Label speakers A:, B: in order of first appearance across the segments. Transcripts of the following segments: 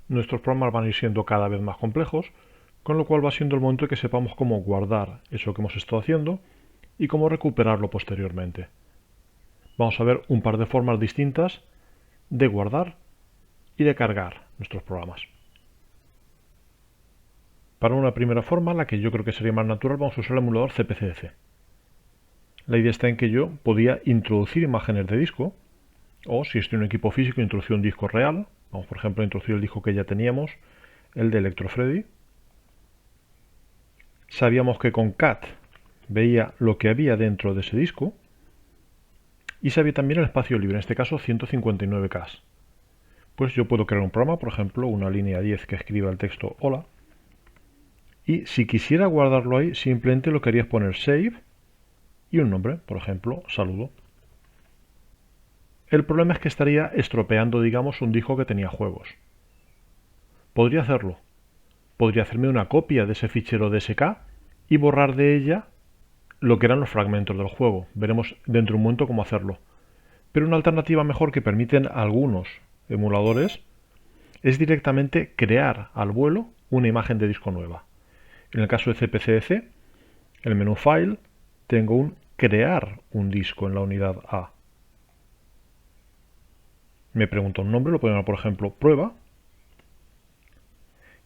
A: nuestros programas van a ir siendo cada vez más complejos, con lo cual va siendo el momento de que sepamos cómo guardar eso que hemos estado haciendo y cómo recuperarlo posteriormente. Vamos a ver un par de formas distintas de guardar y de cargar nuestros programas. Para una primera forma, la que yo creo que sería más natural, vamos a usar el emulador CPCC. La idea está en que yo podía introducir imágenes de disco, o si estoy en un equipo físico, introducir un disco real. Vamos, por ejemplo, a introducir el disco que ya teníamos, el de Electrofreddy. Sabíamos que con cat veía lo que había dentro de ese disco y sabía también el espacio libre, en este caso 159K. Pues yo puedo crear un programa, por ejemplo, una línea 10 que escriba el texto hola, y si quisiera guardarlo ahí, simplemente lo que haría es poner save y un nombre, por ejemplo, saludo. El problema es que estaría estropeando, digamos, un disco que tenía juegos. Podría hacerlo. Podría hacerme una copia de ese fichero DSK y borrar de ella lo que eran los fragmentos del juego. Veremos dentro de un momento cómo hacerlo. Pero una alternativa mejor que permiten algunos emuladores es directamente crear al vuelo una imagen de disco nueva. En el caso de CPCC, el menú File, tengo un crear un disco en la unidad A. Me pregunta un nombre, lo pongo por ejemplo prueba.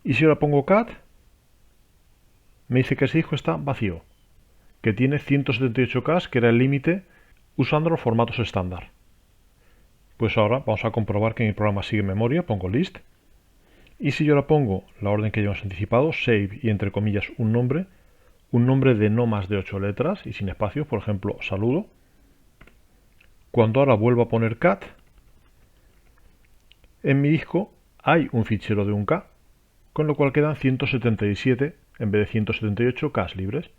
A: Y si ahora pongo cat, me dice que ese disco está vacío, que tiene 178K, que era el límite usando los formatos estándar. Pues ahora vamos a comprobar que mi programa sigue en memoria, pongo list. Y si yo ahora pongo la orden que ya hemos anticipado, save y entre comillas un nombre de no más de 8 letras y sin espacios, por ejemplo, saludo. Cuando ahora vuelvo a poner cat, en mi disco hay un fichero de 1K, con lo cual quedan 177 en vez de 178 K libres.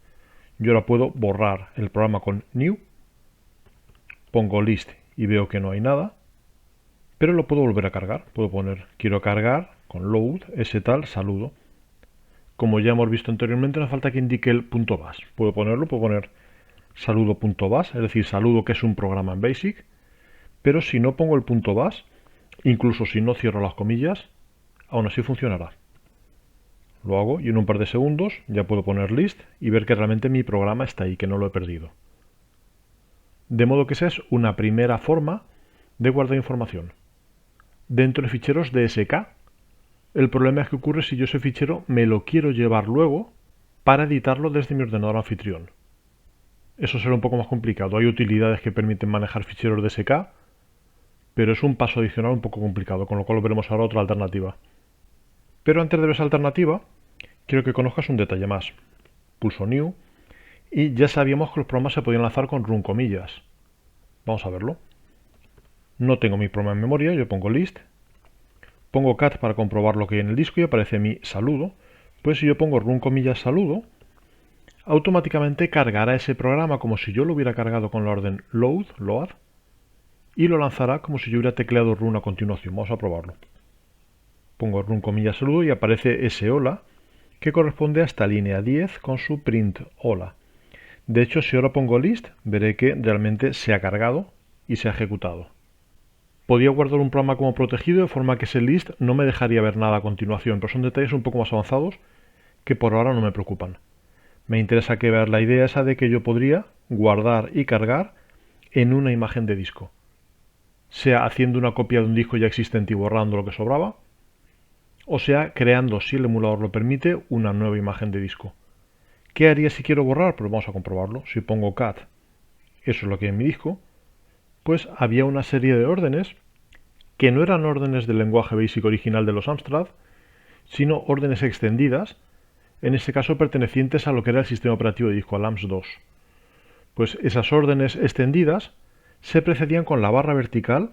A: Yo ahora puedo borrar el programa con new, pongo list y veo que no hay nada, pero lo puedo volver a cargar. Puedo poner quiero cargar con load ese tal saludo. Como ya hemos visto anteriormente, no hace falta que indique el .bas. Puedo poner saludo.bas, es decir, saludo que es un programa en BASIC, pero si no pongo el .bas, incluso si no cierro las comillas, aún así funcionará. Lo hago y en un par de segundos ya puedo poner list y ver que realmente mi programa está ahí, que no lo he perdido. De modo que esa es una primera forma de guardar información. Dentro de ficheros DSK, el problema es que ocurre si yo ese fichero me lo quiero llevar luego para editarlo desde mi ordenador anfitrión. Eso será un poco más complicado. Hay utilidades que permiten manejar ficheros DSK, pero es un paso adicional un poco complicado, con lo cual veremos ahora otra alternativa. Pero antes de ver esa alternativa, quiero que conozcas un detalle más. Pulso New y ya sabíamos que los programas se podían lanzar con run comillas. Vamos a verlo. No tengo mi programa en memoria, yo pongo list, pongo cat para comprobar lo que hay en el disco y aparece mi saludo. Pues si yo pongo run comillas saludo, automáticamente cargará ese programa como si yo lo hubiera cargado con la orden load, y lo lanzará como si yo hubiera tecleado run a continuación. Vamos a probarlo. Pongo run comillas saludo y aparece ese hola, que corresponde a esta línea 10 con su print hola. De hecho, si ahora pongo list, veré que realmente se ha cargado y se ha ejecutado. Podía guardar un programa como protegido de forma que ese list no me dejaría ver nada a continuación, pero son detalles un poco más avanzados que por ahora no me preocupan. Me interesa que veas la idea esa de que yo podría guardar y cargar en una imagen de disco, sea haciendo una copia de un disco ya existente y borrando lo que sobraba, o sea creando, si el emulador lo permite, una nueva imagen de disco. ¿Qué haría si quiero borrar? Pues vamos a comprobarlo. Si pongo cat, eso es lo que hay en mi disco, pues había una serie de órdenes que no eran órdenes del lenguaje BASIC original de los Amstrad, sino órdenes extendidas, en este caso pertenecientes a lo que era el sistema operativo de disco, al AMS2. Pues esas órdenes extendidas se precedían con la barra vertical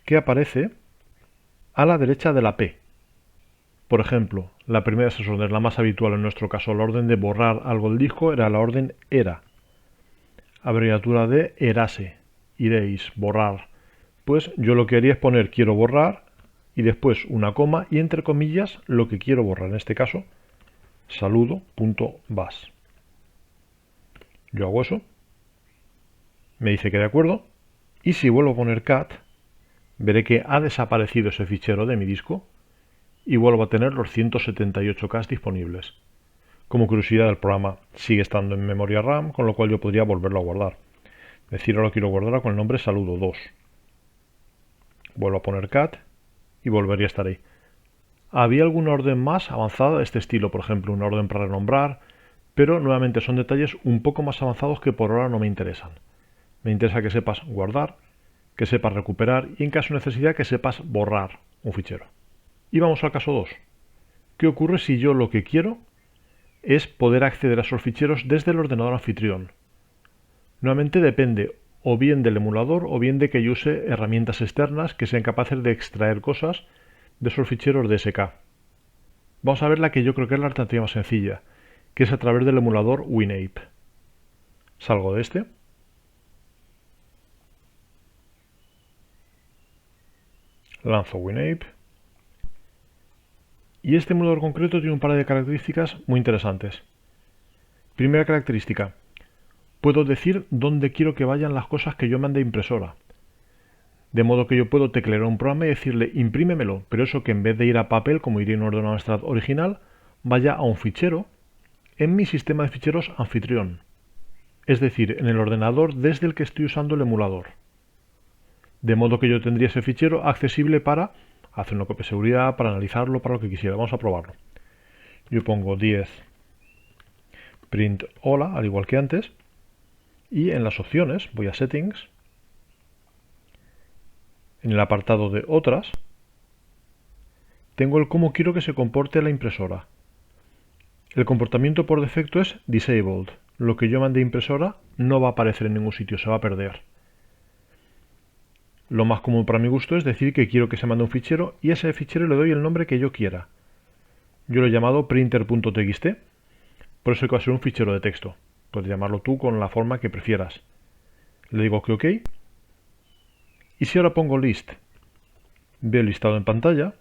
A: que aparece a la derecha de la P. Por ejemplo, la primera de esas órdenes, la más habitual en nuestro caso, la orden de borrar algo del disco, era la orden ERA, abreviatura de erase, iréis, borrar. Pues yo lo que haría es poner quiero borrar y después una coma y entre comillas lo que quiero borrar, en este caso saludo.bas. Yo hago eso, me dice que de acuerdo y si vuelvo a poner cat, veré que ha desaparecido ese fichero de mi disco y vuelvo a tener los 178K disponibles. Como curiosidad, el programa sigue estando en memoria RAM, con lo cual yo podría volverlo a guardar. Es decir, ahora quiero guardarlo con el nombre saludo 2. Vuelvo a poner cat y volvería a estar ahí. Había alguna orden más avanzada de este estilo, por ejemplo, una orden para renombrar, pero nuevamente son detalles un poco más avanzados que por ahora no me interesan. Me interesa que sepas guardar, que sepas recuperar y en caso de necesidad que sepas borrar un fichero. Y vamos al caso 2. ¿Qué ocurre si yo lo que quiero es poder acceder a esos ficheros desde el ordenador anfitrión? Nuevamente depende o bien del emulador o bien de que yo use herramientas externas que sean capaces de extraer cosas de esos ficheros DSK. Vamos a ver la que yo creo que es la alternativa más sencilla, que es a través del emulador WinApe. Salgo de este. Lanzo WinApe. Y este emulador concreto tiene un par de características muy interesantes. Primera característica. Puedo decir dónde quiero que vayan las cosas que yo mande a impresora. De modo que yo puedo teclear un programa y decirle imprímemelo, pero eso que en vez de ir a papel, como iría en un ordenador Amstrad original, vaya a un fichero en mi sistema de ficheros anfitrión. Es decir, en el ordenador desde el que estoy usando el emulador. De modo que yo tendría ese fichero accesible para hacer una copia de seguridad, para analizarlo, para lo que quisiera. Vamos a probarlo. Yo pongo 10 print hola, al igual que antes, y en las opciones voy a settings, en el apartado de otras, tengo el cómo quiero que se comporte la impresora. El comportamiento por defecto es disabled. Lo que yo mande a impresora no va a aparecer en ningún sitio, se va a perder. Lo más común para mi gusto es decir que quiero que se mande un fichero y a ese fichero le doy el nombre que yo quiera. Yo lo he llamado printer.txt, por eso que va a ser un fichero de texto. Puedes llamarlo tú con la forma que prefieras. Le digo que OK. Y si ahora pongo list, veo el listado en pantalla,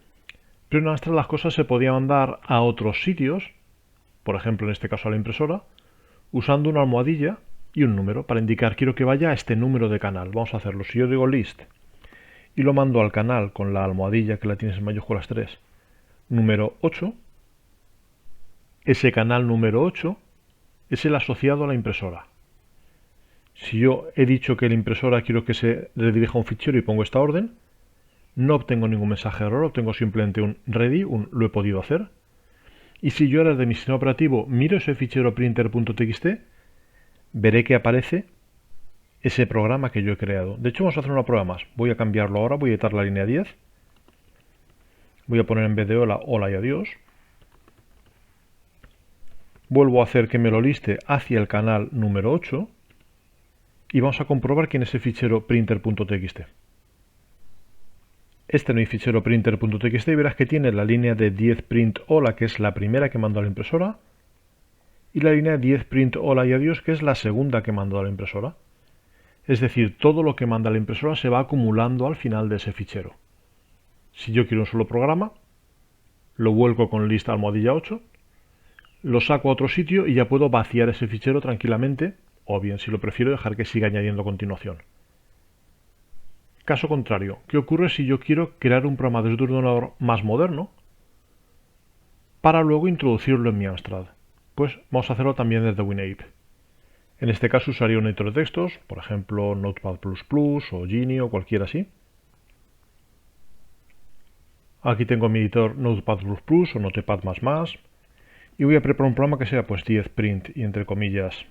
A: pero en Amstrad las cosas se podían mandar a otros sitios, por ejemplo en este caso a la impresora, usando una almohadilla y un número para indicar quiero que vaya a este número de canal. Vamos a hacerlo. Si yo digo list y lo mando al canal con la almohadilla que la tienes en mayúsculas 3, número 8, ese canal número 8 es el asociado a la impresora. Si yo he dicho que la impresora quiero que se redirija a un fichero y pongo esta orden, no obtengo ningún mensaje de error, obtengo simplemente un ready, un lo he podido hacer. Y si yo ahora de mi sistema operativo miro ese fichero printer.txt, veré que aparece ese programa que yo he creado. De hecho, vamos a hacer una prueba más. Voy a cambiarlo ahora, voy a editar la línea 10. Voy a poner en vez de hola, hola y adiós. Vuelvo a hacer que me lo liste hacia el canal número 8. Y vamos a comprobar quién es el fichero printer.txt. Este no es fichero printer.txt y verás que tiene la línea de 10 print hola, que es la primera que mando a la impresora, y la línea 10 print hola y adiós, que es la segunda que mando a la impresora. Es decir, todo lo que manda la impresora se va acumulando al final de ese fichero. Si yo quiero un solo programa, lo vuelco con lista almohadilla 8, lo saco a otro sitio y ya puedo vaciar ese fichero tranquilamente, o bien, si lo prefiero, dejar que siga añadiendo a continuación. Caso contrario, ¿qué ocurre si yo quiero crear un programa desde un ordenador más moderno para luego introducirlo en mi Amstrad? Pues vamos a hacerlo también desde WinApe. En este caso usaría un editor de textos, por ejemplo Notepad++ o Geany o cualquiera así. Aquí tengo mi editor Notepad++ o Notepad++, y voy a preparar un programa que sea pues 10 print y entre comillas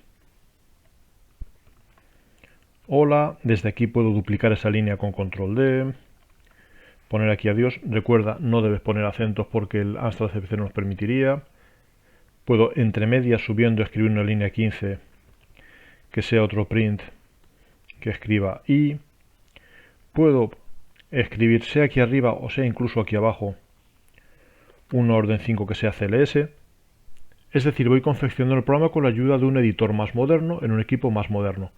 A: hola. Desde aquí puedo duplicar esa línea con control D, poner aquí adiós. Recuerda, no debes poner acentos porque el Amstrad CPC no nos permitiría. Puedo entre medias subiendo escribir una línea 15 que sea otro print que escriba i. Puedo escribir sea aquí arriba o sea incluso aquí abajo una orden 5 que sea CLS. Es decir, voy confeccionando el programa con la ayuda de un editor más moderno en un equipo más moderno.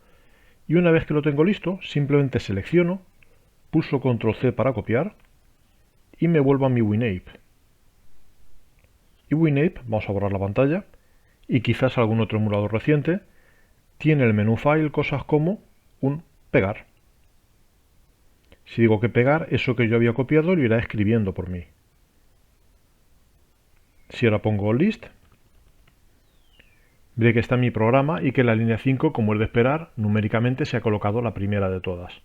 A: Y una vez que lo tengo listo, simplemente selecciono, pulso control C para copiar y me vuelvo a mi WinApe. Y WinApe, vamos a borrar la pantalla, y quizás algún otro emulador reciente, tiene el menú file cosas como un pegar. Si digo que pegar, eso que yo había copiado lo irá escribiendo por mí. Si ahora pongo list, veré que está mi programa y que la línea 5, como es de esperar, numéricamente se ha colocado la primera de todas.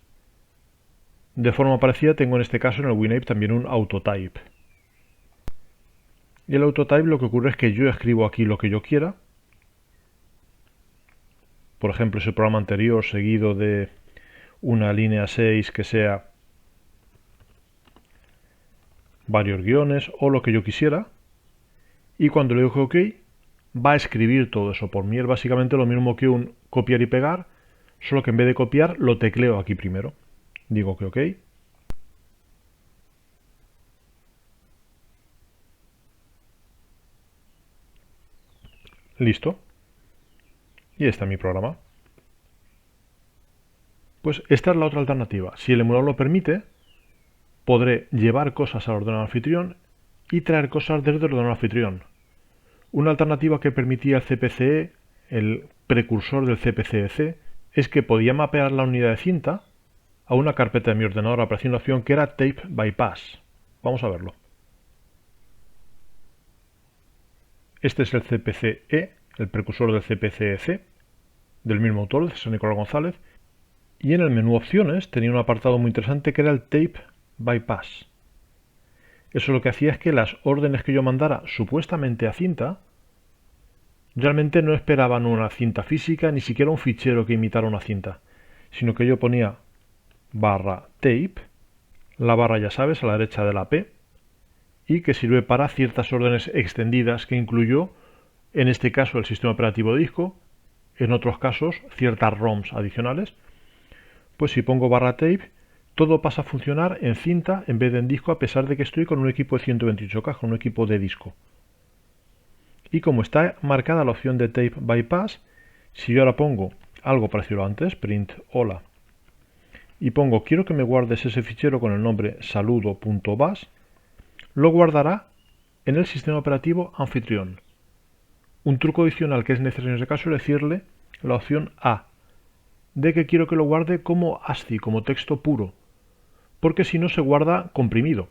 A: De forma parecida tengo en este caso en el WinApe también un autotype. Y el autotype lo que ocurre es que yo escribo aquí lo que yo quiera. Por ejemplo, ese programa anterior seguido de una línea 6 que sea varios guiones o lo que yo quisiera. Y cuando le digo OK, va a escribir todo eso por mí. Es básicamente lo mismo que un copiar y pegar, solo que en vez de copiar lo tecleo aquí primero. Digo que OK. Listo. Y está mi programa. Pues esta es la otra alternativa. Si el emulador lo permite, podré llevar cosas al ordenador anfitrión y traer cosas desde el ordenador anfitrión. Una alternativa que permitía el CPCE, el precursor del CPCEC, es que podía mapear la unidad de cinta a una carpeta de mi ordenador. Aparecía una opción que era Tape Bypass. Vamos a verlo. Este es el CPCE, el precursor del CPCEC, del mismo autor, de César Nicolás González, y en el menú opciones tenía un apartado muy interesante que era el Tape Bypass. Eso lo que hacía es que las órdenes que yo mandara supuestamente a cinta realmente no esperaban una cinta física, ni siquiera un fichero que imitara una cinta, sino que yo ponía barra tape, la barra ya sabes a la derecha de la P, y que sirve para ciertas órdenes extendidas que incluyó, en este caso el sistema operativo de disco, en otros casos ciertas ROMs adicionales. Pues si pongo barra tape, todo pasa a funcionar en cinta en vez de en disco, a pesar de que estoy con un equipo de 128K, con un equipo de disco. Y como está marcada la opción de Tape Bypass, si yo ahora pongo algo parecido a antes, print hola, y pongo quiero que me guardes ese fichero con el nombre saludo.bas, lo guardará en el sistema operativo anfitrión. Un truco adicional que es necesario en ese caso es decirle la opción A, de que quiero que lo guarde como ASCII, como texto puro, porque si no se guarda comprimido.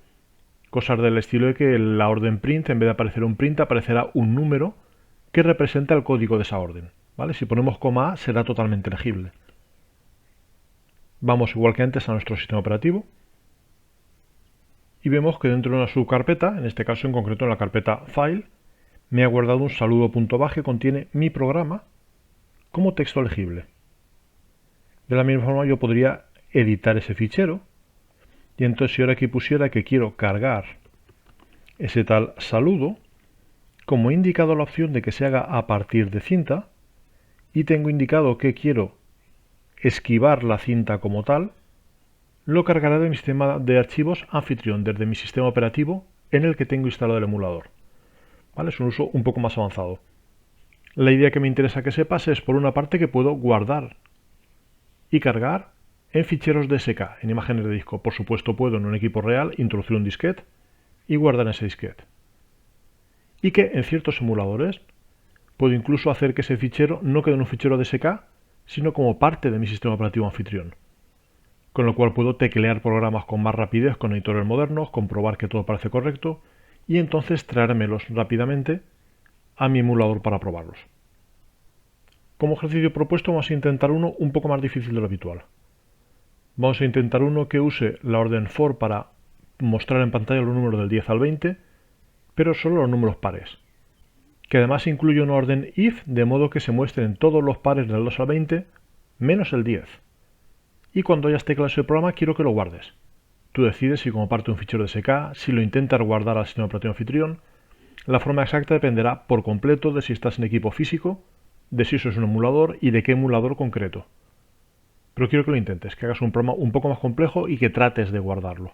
A: Cosas del estilo de que la orden print, en vez de aparecer un print, aparecerá un número que representa el código de esa orden. ¿Vale? Si ponemos coma A será totalmente legible. Vamos igual que antes a nuestro sistema operativo y vemos que dentro de una subcarpeta, en este caso en concreto en la carpeta File, me ha guardado un saludo.bas que contiene mi programa como texto legible. De la misma forma yo podría editar ese fichero y entonces si ahora aquí pusiera que quiero cargar ese tal saludo, como he indicado la opción de que se haga a partir de cinta y tengo indicado que quiero esquivar la cinta como tal, lo cargará de mi sistema de archivos anfitrión, desde mi sistema operativo en el que tengo instalado el emulador. ¿Vale? Es un uso un poco más avanzado. La idea que me interesa que sepas es, por una parte, que puedo guardar y cargar en ficheros DSK, en imágenes de disco. Por supuesto, puedo en un equipo real introducir un disquete y guardar en ese disquete. Y que en ciertos emuladores puedo incluso hacer que ese fichero no quede en un fichero DSK, sino como parte de mi sistema operativo anfitrión. Con lo cual puedo teclear programas con más rapidez con editores modernos, comprobar que todo parece correcto y entonces traérmelos rápidamente a mi emulador para probarlos. Como ejercicio propuesto vamos a intentar uno un poco más difícil de lo habitual. Vamos a intentar uno que use la orden for para mostrar en pantalla los números del 10 al 20, pero solo los números pares. Que además incluye una orden if, de modo que se muestren todos los pares del 2 al 20, menos el 10. Y cuando hayas teclado ese programa quiero que lo guardes. Tú decides si como parte de un fichero DSK, si lo intentas guardar al sistema operativo anfitrión. La forma exacta dependerá por completo de si estás en equipo físico, de si eso es un emulador y de qué emulador concreto. Pero quiero que lo intentes, que hagas un programa un poco más complejo y que trates de guardarlo.